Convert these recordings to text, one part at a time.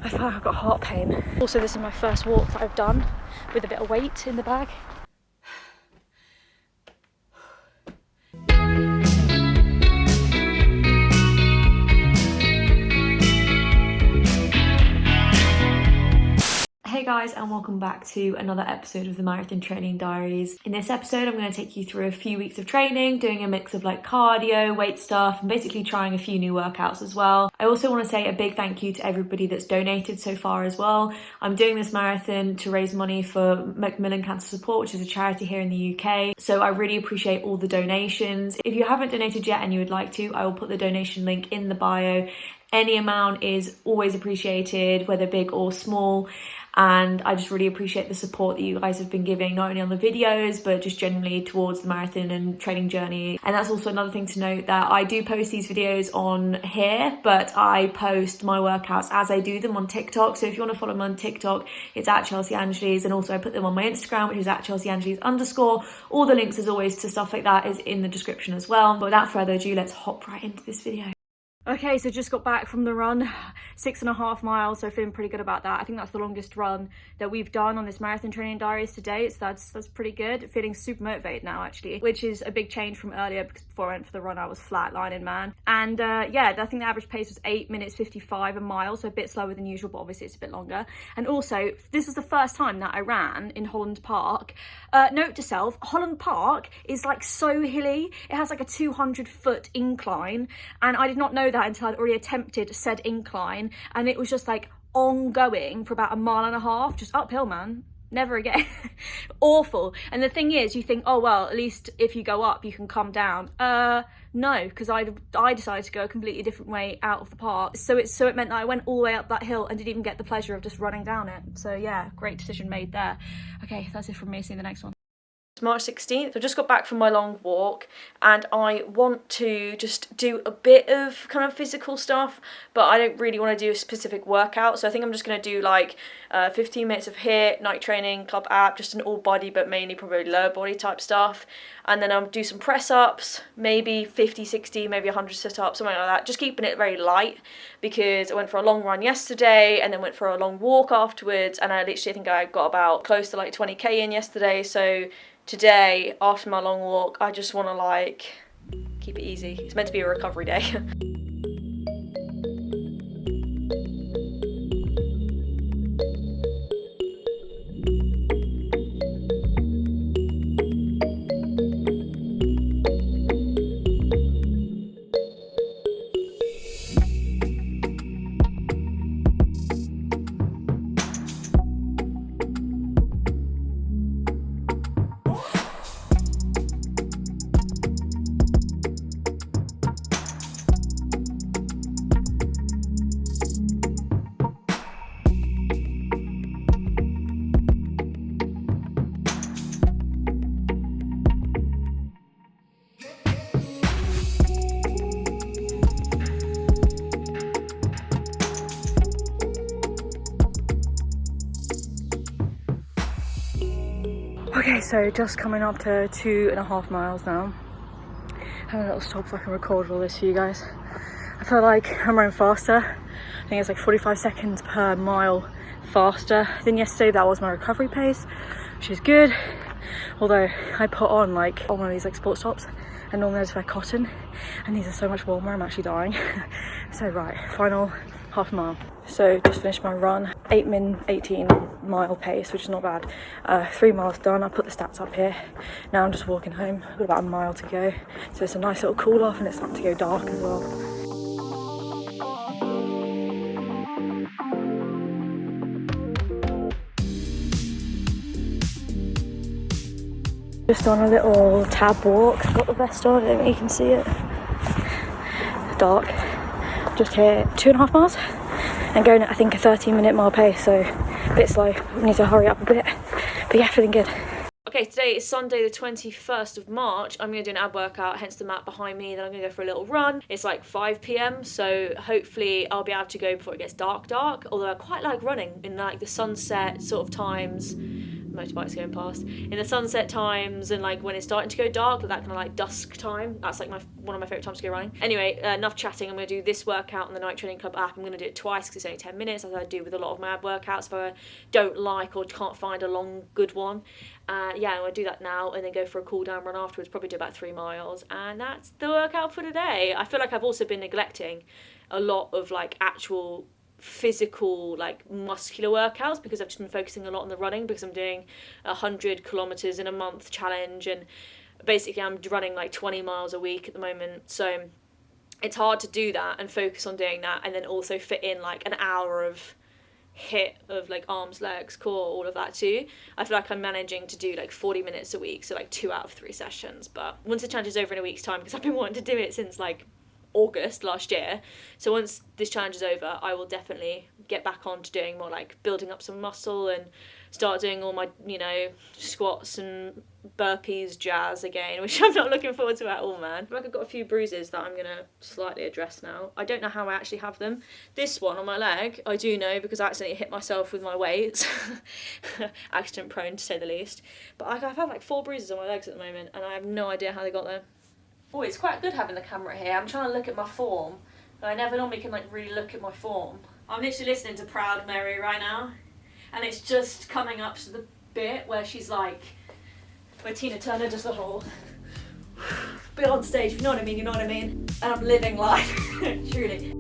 I feel like I've got heart pain. Also, this is my first walk that I've done with a bit of weight in the bag. Hey guys, and welcome back to another episode of the Marathon Training Diaries. In this episode, I'm going to take you through a few weeks of training, doing a mix of like cardio, weight stuff, and basically trying a few new workouts as well. I also want to say a big thank you to everybody that's donated so far as well. I'm doing this marathon to raise money for Macmillan Cancer Support, which is a charity here in the UK. So I really appreciate all the donations. If you haven't donated yet and you would like to, I will put the donation link in the bio. Any amount is always appreciated, whether big or small. And I just really appreciate the support that you guys have been giving, not only on the videos, but just generally towards the marathon and training journey. And that's also another thing to note, that I do post these videos on here, but I post my workouts as I do them on TikTok. So if you want to follow me on TikTok, it's at Chelsea Angeles. And also I put them on my Instagram, which is at Chelsea Angeles _. All the links, as always, to stuff like that is in the description as well. But without further ado, let's hop right into this video. Okay, so just got back from the run, 6.5 miles, so feeling pretty good about that. I think that's the longest run that we've done on this Marathon Training Diaries to date, so that's pretty good. Feeling super motivated now, actually, which is a big change from earlier, because before I went for the run, I was flatlining, man. And yeah, I think the average pace was 8 minutes 55 a mile, so a bit slower than usual, but obviously it's a bit longer. And also, this is the first time that I ran in Holland Park. Note to self, Holland Park is like so hilly. It has like a 200-foot incline, and I did not know that until I'd already attempted said incline, and it was just like ongoing for about 1.5 miles, just uphill, man. Never again. Awful. And the thing is, you think, oh well, at least if you go up you can come down. No, because I decided to go a completely different way out of the park, so it meant that I went all the way up that hill and didn't even get the pleasure of just running down it. So yeah, great decision made there. Okay, that's it from me. See you in the next one. It's March 16th. I just got back from my long walk, and I want to just do a bit of kind of physical stuff, but I don't really want to do a specific workout. So I think I'm just going to do like 15 minutes of HIIT, night training, club app, just an all body, but mainly probably lower body type stuff. And then I'll do some press ups, maybe 50, 60, maybe 100 sit ups, something like that. Just keeping it very light, because I went for a long run yesterday and then went for a long walk afterwards. And I literally think I got about close to like 20k in yesterday. So today, after my long walk, I just want to like keep it easy. It's meant to be a recovery day. Okay, so just coming up to 2.5 miles now. Having a little stop so I can record all this for you guys. I feel like I'm running faster. I think it's like 45 seconds per mile faster than yesterday. That was my recovery pace, which is good. Although I put on like on one of these like sports tops, and normally I just wear cotton, and these are so much warmer, I'm actually dying. So right, final half mile. So just finished my run, 18 mile pace, which is not bad. 3 miles done. I put the stats up here. Now I'm just walking home. I've got about 1 mile to go. So it's a nice little cool off, and it's starting to go dark as well. Just on a little tab walk. I've got the vest on, I don't think you can see it. Dark. Just here, 2.5 miles. And going at I think a 13-minute mile pace, so a bit slow. We need to hurry up a bit. But yeah, feeling good. Okay, today is Sunday the 21st of March. I'm going to do an ab workout, hence the mat behind me. Then I'm going to go for a little run. It's like 5 p.m, so hopefully I'll be able to go before it gets dark. Although I quite like running in like the sunset sort of times. motorbikes going past. In the sunset times and like when it's starting to go dark, that kind of like dusk time, that's like one of my favourite times to go running. Anyway, enough chatting. I'm going to do this workout on the Night Training Club app. I'm going to do it twice because it's only 10 minutes, as I do with a lot of my ab workouts if I don't like or can't find a long good one. Yeah, I'm going to do that now and then go for a cool down run afterwards, probably do about 3 miles, and that's the workout for today. I feel like I've also been neglecting a lot of like actual physical like muscular workouts because I've just been focusing a lot on the running because I'm doing 100 kilometers in a month challenge, and basically I'm running like 20 miles a week at the moment, so it's hard to do that and focus on doing that and then also fit in like an hour of hit of like arms, legs, core, all of that too. I feel like I'm managing to do like 40 minutes a week, so like 2 out of 3 sessions. But once the challenge is over in a week's time, because I've been wanting to do it since like August last year, so once this challenge is over I will definitely get back on to doing more like building up some muscle and start doing all my, you know, squats and burpees jazz again, which I'm not looking forward to at all, man. I feel like I've got a few bruises that I'm gonna slightly address now. I don't know how I actually have them. This one on my leg I do know because I accidentally hit myself with my weights. Accident prone to say the least, but I've had like 4 bruises on my legs at the moment and I have no idea how they got there. Oh, it's quite good having the camera here. I'm trying to look at my form, but I never normally can like really look at my form. I'm literally listening to Proud Mary right now, and it's just coming up to the bit where she's like, where Tina Turner does the whole bit on stage, if you know what I mean, you know what I mean? And I'm living life, truly.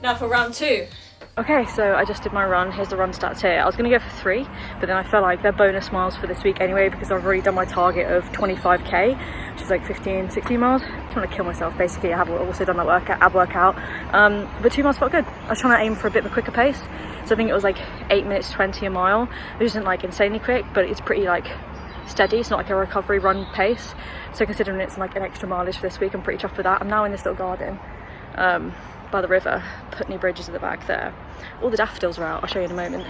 Now for round 2. Okay, so I just did my run. Here's the run stats here. I was going to go for 3, but then I felt like they're bonus miles for this week anyway because I've already done my target of 25k, which is like 15, 16 miles. I'm trying to kill myself basically. I have also done that ab workout, but 2 miles felt good. I was trying to aim for a bit of a quicker pace, so I think it was like 8 minutes 20 a mile, which isn't like insanely quick, but it's pretty like steady. It's not like a recovery run pace, so considering it's like an extra mileage for this week, I'm pretty chuffed with that. I'm now in this little garden by the river, Putney Bridge is at the back there. All the daffodils are out, I'll show you in a moment,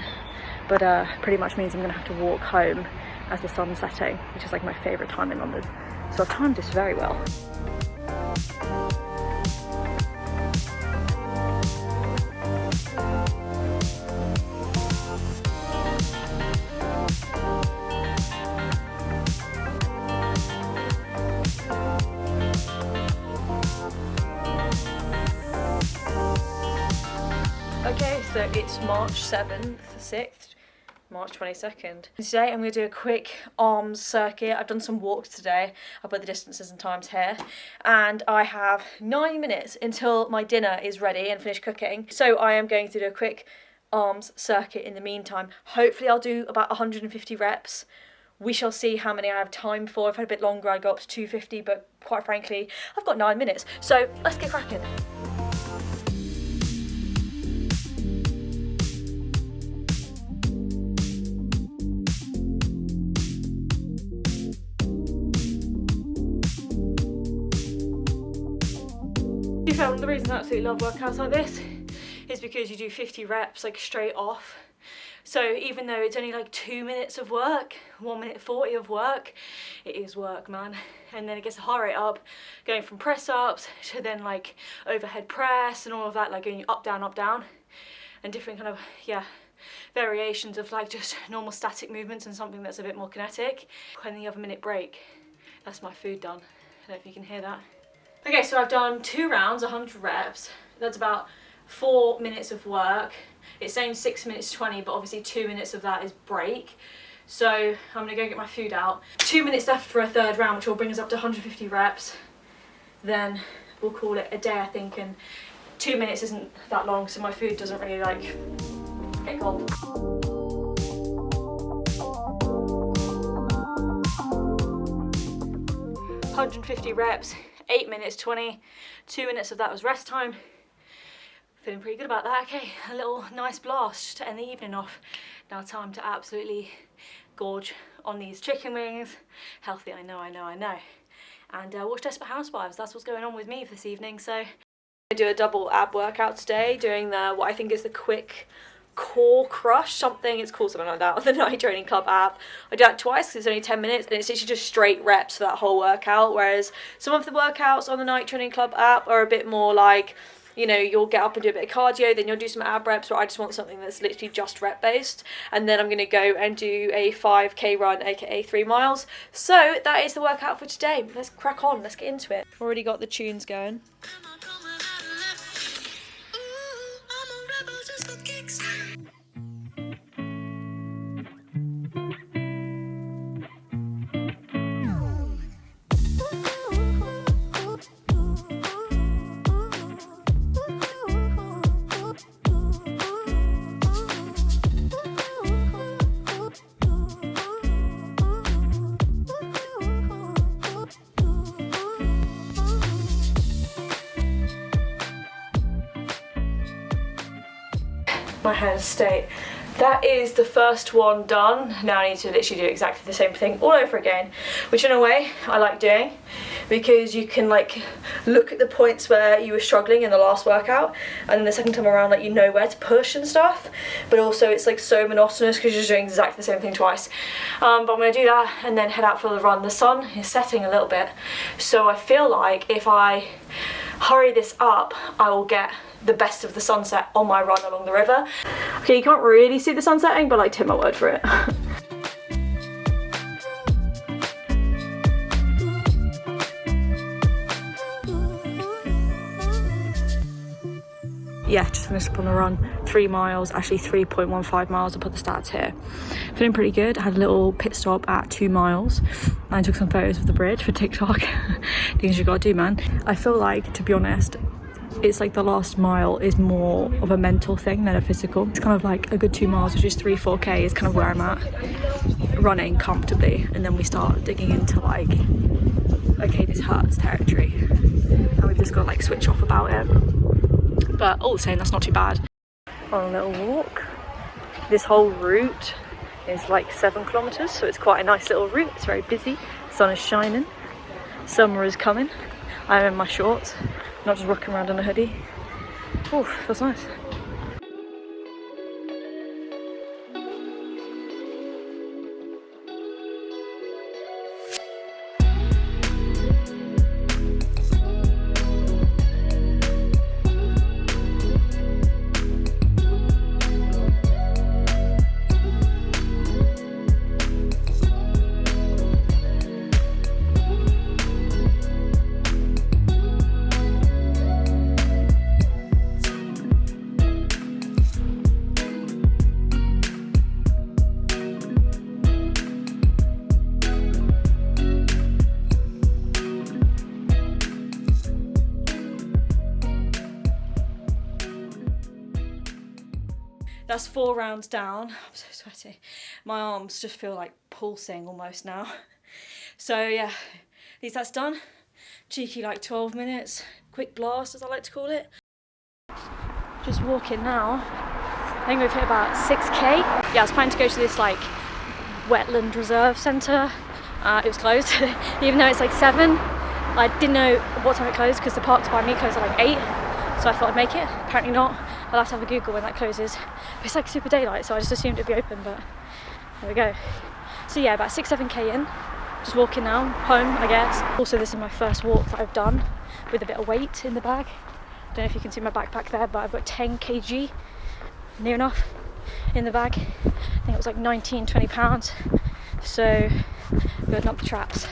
but pretty much means I'm going to have to walk home as the sun's setting, which is like my favourite time in London, so I've timed this very well. Okay, so it's March 7th, 6th, March 22nd. Today I'm going to do a quick arms circuit. I've done some walks today. I put the distances and times here. And I have 9 minutes until my dinner is ready and finished cooking. So I am going to do a quick arms circuit in the meantime. Hopefully I'll do about 150 reps. We shall see how many I have time for. If I had a bit longer I'd go up to 250, but quite frankly, I've got 9 minutes. So let's get cracking. One of the reasons I absolutely love workouts like this is because you do 50 reps like straight off. So even though it's only like 2 minutes of work, 1 minute 40 of work, it is work, man. And then it gets the heart rate up, going from press ups to then like overhead press and all of that, like going up, down, and different kind of, yeah, variations of like just normal static movements and something that's a bit more kinetic. And then you have a minute break. That's my food done. I don't know if you can hear that. Okay, so I've done 2 rounds, 100 reps. That's about 4 minutes of work. It's saying 6 minutes 20, but obviously 2 minutes of that is break. So I'm gonna go get my food out. 2 minutes left for a 3rd round, which will bring us up to 150 reps. Then we'll call it a day, I think, and 2 minutes isn't that long, so my food doesn't really like get cold. 150 reps, 8 minutes 20, 2 minutes of that was rest time, Feeling pretty good about that. Okay, a little nice blast to end the evening off. Now time to absolutely gorge on these chicken wings. Healthy, I know. And watch Desperate Housewives. That's what's going on with me this evening. So I do a double ab workout today, doing what I think is the quick core crush, it's called something like that, on the Night Training Club app. I do that twice because it's only 10 minutes and it's literally just straight reps for that whole workout, whereas some of the workouts on the Night Training Club app are a bit more like, you know, you'll get up and do a bit of cardio, then you'll do some ab reps, or I just want something that's literally just rep based. And then I'm going to go and do a 5k run, aka 3 miles. So that is the workout for today. Let's crack on, let's get into it. Already got the tunes going. My hand state. That is the first one done. Now I need to literally do exactly the same thing all over again, which in a way I like doing, because you can like look at the points where you were struggling in the last workout, and then the second time around, like, you know where to push and stuff, but also it's like so monotonous because you're just doing exactly the same thing twice. But I'm gonna do that and then head out for the run. The sun is setting a little bit, so I feel like if I hurry this up, I will get the best of the sunset on my run along the river. Okay, you can't really see the sun setting, but like, take my word for it. Yeah, just finished up on the run. 3 miles, actually 3.15 miles, I'll put the stats here. Feeling pretty good. I had a little pit stop at 2 miles and I took some photos of the bridge for TikTok. Things you gotta do, man. I feel like, to be honest, it's like the last mile is more of a mental thing than a physical. It's kind of like a good 2 miles, which is 3-4k, is kind of where I'm at, running comfortably, and then we start digging into like, okay, this hurts territory, and we've just got to like switch off about it. But all the same, that's not too bad. On a little walk. This whole route is like 7 kilometers, so it's quite a nice little route. It's very busy, the sun is shining, summer is coming. I'm in my shorts, not just rocking around in a hoodie. Oh, feels nice. That's 4 rounds down. I'm so sweaty. My arms just feel like pulsing almost now. So yeah, at least that's done. Cheeky like 12 minutes, quick blast as I like to call it. Just walking now. I think we've hit about 6k. Yeah, I was planning to go to this like wetland reserve centre. It was closed, even though it's like 7. I didn't know what time it closed because the parks by me closed at like 8. So I thought I'd make it. Apparently not. I'll have to have a Google when that closes. But it's like super daylight, so I just assumed it'd be open, but there we go. So yeah, about 6-7k in. Just walking now, home I guess. Also, this is my first walk that I've done with a bit of weight in the bag. Don't know if you can see my backpack there, but I've got 10 kg, near enough, in the bag. I think it was like 19-20 pounds. So, building up the traps.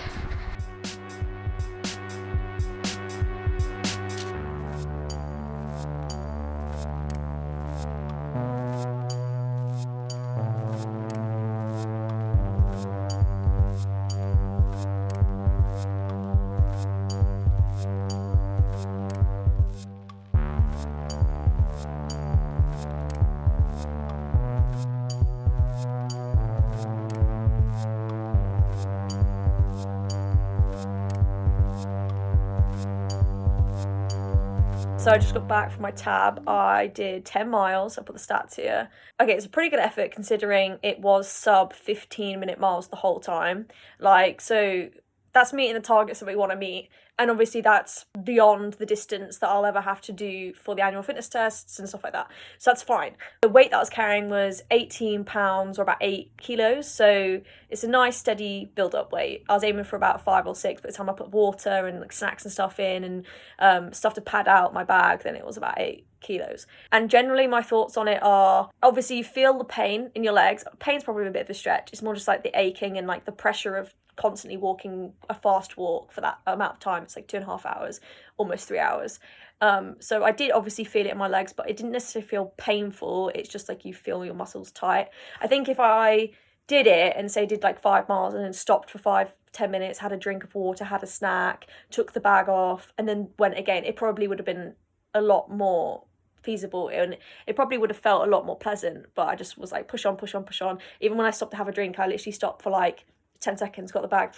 So I just got back from my tab. I did 10 miles. I put the stats here. Okay, it's a pretty good effort considering it was sub 15-minute miles the whole time. Like, so that's meeting the targets that we want to meet. And obviously that's beyond the distance that I'll ever have to do for the annual fitness tests and stuff like that. So that's fine. The weight that I was carrying was 18 pounds or about 8 kilos. So it's a nice steady build up weight. I was aiming for about 5 or 6, but by the time I put water and like snacks and stuff in and stuff to pad out my bag, then it was about 8 kilos. And generally my thoughts on it are, obviously you feel the pain in your legs. Pain's probably a bit of a stretch. It's more just like the aching and like the pressure of constantly walking a fast walk for that amount of time. It's like 2.5 hours, almost 3 hours. So I did obviously feel it in my legs, but it didn't necessarily feel painful. It's just like you feel your muscles tight. I think if I did it and say did like 5 miles and then stopped for 5-10 minutes, had a drink of water, had a snack, took the bag off and then went again, it probably would have been a lot more feasible and it probably would have felt a lot more pleasant. But I just was like push on. Even when I stopped to have a drink, I literally stopped for like 10 seconds, got the bag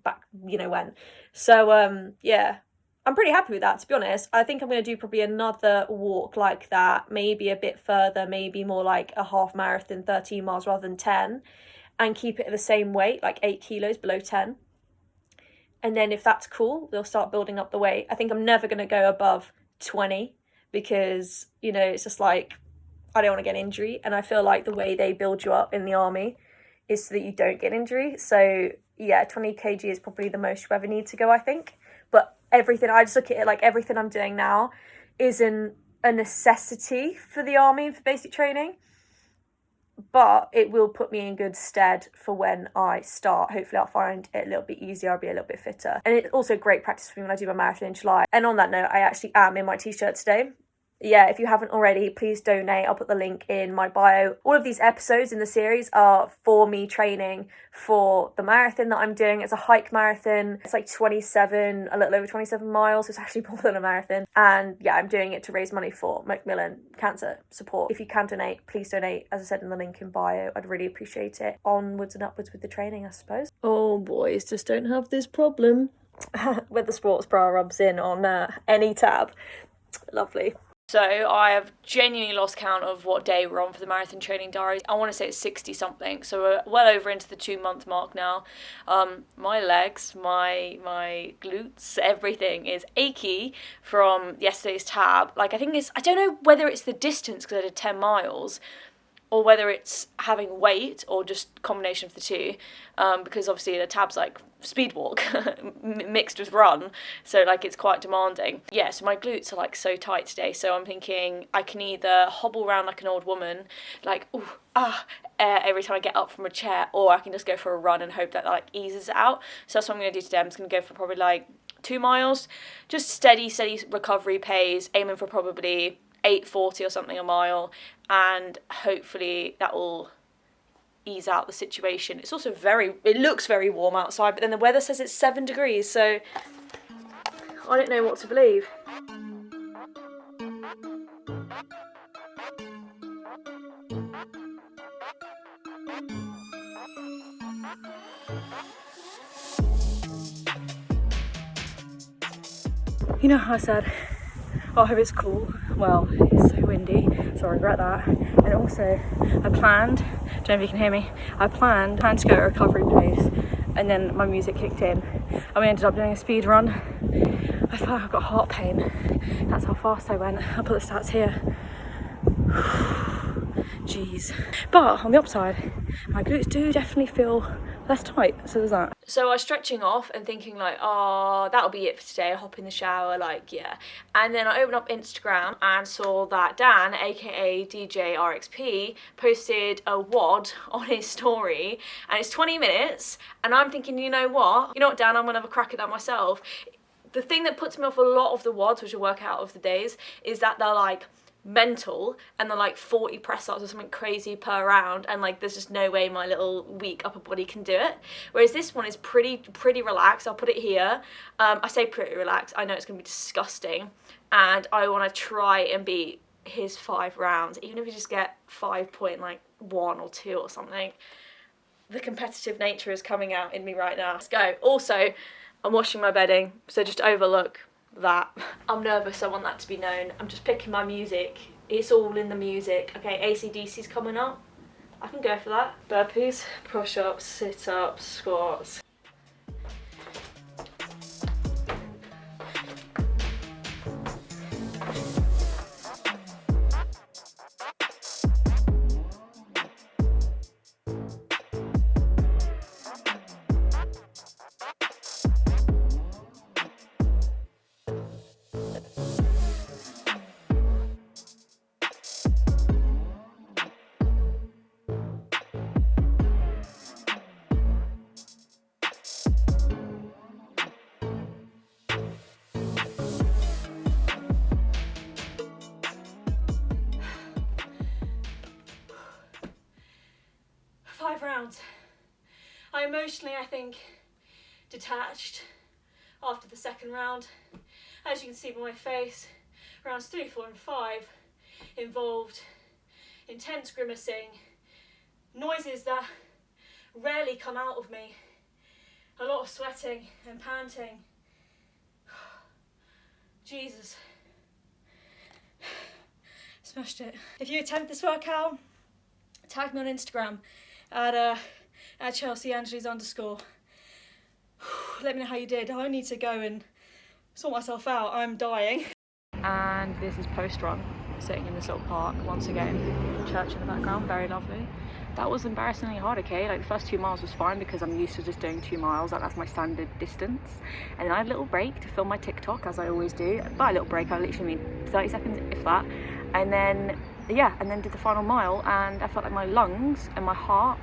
back, you know when. So yeah, I'm pretty happy with that, to be honest. I think I'm going to do probably another walk like that, maybe a bit further, maybe more like a half marathon, 13 miles rather than 10, and keep it at the same weight, like 8 kilos below 10. And then if that's cool, they'll start building up the weight. I think I'm never going to go above 20 because, you know, it's just like, I don't want to get an injury. And I feel like the way they build you up in the army is so that you don't get injury. So yeah, 20 kg is probably the most you ever need to go, I think. But everything, I just look at it like everything I'm doing now isn't a necessity for the army, for basic training, but it will put me in good stead for when I start. Hopefully I'll find it a little bit easier, I'll be a little bit fitter. And it's also great practice for me when I do my marathon in July. And on that note, I actually am in my t-shirt today. Yeah, if you haven't already, please donate. I'll put the link in my bio. All of these episodes in the series are for me training for the marathon that I'm doing. It's a hike marathon. It's like a little over 27 miles. So it's actually more than a marathon. And yeah, I'm doing it to raise money for Macmillan Cancer Support. If you can donate, please donate. As I said in the link in bio, I'd really appreciate it. Onwards and upwards with the training, I suppose. Oh, boys just don't have this problem where the sports bra rubs in on any tab. Lovely. So I have genuinely lost count of what day we're on for the marathon training diaries. I want to say it's 60 something. So we're well over into the 2-month mark now. My legs, my glutes, everything is achy from yesterday's tab. Like I don't know whether it's the distance because I did 10 miles or whether it's having weight or just combination of the two. Because obviously the tab's like speed walk mixed with run, so like it's quite demanding. Yeah, so my glutes are like so tight today, so I'm thinking I can either hobble around like an old woman, like every time I get up from a chair, or I can just go for a run and hope that like eases it out. So that's what I'm going to do today. I'm just going to go for probably like 2 miles, just steady recovery pace, aiming for probably 8:40 or something a mile, and hopefully that will ease out the situation. It's also it looks very warm outside, but then the weather says it's 7 degrees, so I don't know what to believe. You know how I said, I hope it's cool. Well, it's so windy, so I regret that. And also, I planned, don't know if you can hear me, I planned to go at a recovery pace, and then my music kicked in, and we ended up doing a speed run. I felt like I got heart pain. That's how fast I went. I'll put the stats here. Jeez. But on the upside, my glutes do definitely feel less tight, so there's that. So I was stretching off and thinking like, oh, that'll be it for today. I hop in the shower, like, yeah. And then I opened up Instagram and saw that Dan, aka DJ RXP, posted a WOD on his story, and it's 20 minutes, and I'm thinking, you know what, Dan, I'm gonna have a crack at that myself. The thing that puts me off a lot of the WODs, which I work out of the days, is that they're like mental and they're like 40 press ups or something crazy per round, and like there's just no way my little weak upper body can do it. Whereas this one is pretty relaxed. I'll put it here. I say pretty relaxed. I know it's gonna be disgusting, and I want to try and beat his 5 rounds, even if we just get 5.1 or 2 or something. The competitive nature is coming out in me right now. Let's go. Also, I'm washing my bedding, so just overlook that. I'm nervous, I want that to be known. I'm just picking my music. It's all in the music. Okay, AC/DC's coming up. I can go for that. Burpees, push-ups, sit-ups, squats. Rounds. I emotionally, I think, detached after the second round. As you can see by my face, rounds 3, 4 and 5 involved intense grimacing, noises that rarely come out of me, a lot of sweating and panting. Jesus. Smashed it. If you attempt this workout, tag me on Instagram at @ChelseaAngeles_. Let me know how you did. I need to go and sort myself out. I'm dying. And this is post-run, sitting in this little park once again. Church in the background, very lovely. That was embarrassingly hard, okay? Like the first 2 miles was fine because I'm used to just doing 2 miles, like that's my standard distance. And then I had a little break to film my TikTok, as I always do. By a little break, I literally mean 30 seconds, if that. And then, yeah, and then did the final mile, and I felt like my lungs and my heart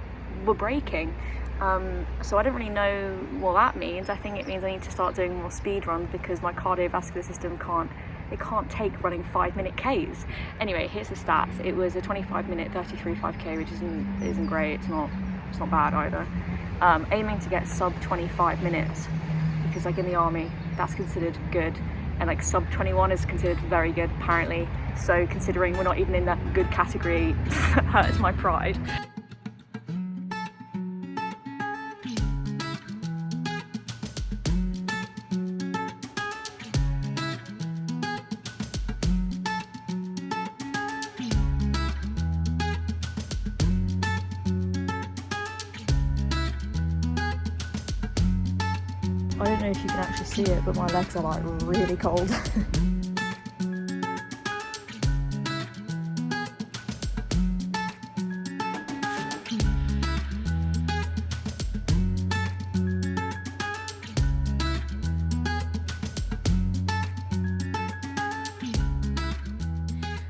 were breaking. So I don't really know what that means. I think it means I need to start doing more speed runs because my cardiovascular system can't take running 5-minute Ks. Anyway, here's the stats. It was a 25-minute 33 5K, which isn't great. It's not bad either. Aiming to get sub 25 minutes because like in the army, that's considered good. And like sub 21 is considered very good apparently. So considering we're not even in that good category, hurts my pride. I don't know if you can actually see it, but my legs are like really cold.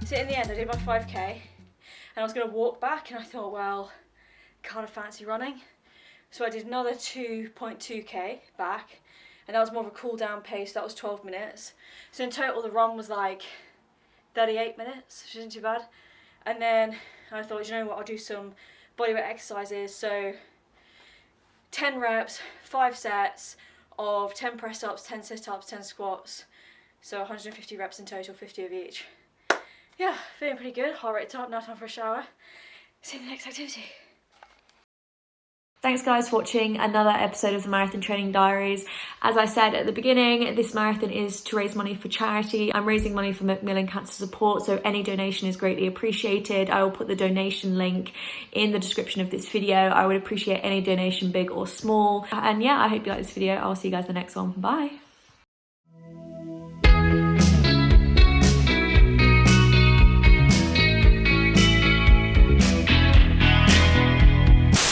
So in the end I did my 5K and I was going to walk back and I thought, well, kind of fancy running. So I did another 2.2k back, and that was more of a cool down pace. That was 12 minutes. So in total the run was like 38 minutes, which isn't too bad. And then I thought, you know what, I'll do some bodyweight exercises. So 10 reps, 5 sets of 10 press ups, 10 sit ups, 10 squats. So 150 reps in total, 50 of each. Yeah, feeling pretty good. Heart rate's up, now time for a shower. See you in the next activity. Thanks guys for watching another episode of the Marathon Training Diaries. As I said at the beginning, this marathon is to raise money for charity. I'm raising money for Macmillan Cancer Support, so any donation is greatly appreciated. I will put the donation link in the description of this video. I would appreciate any donation, big or small. And yeah, I hope you like this video. I'll see you guys in the next one. Bye.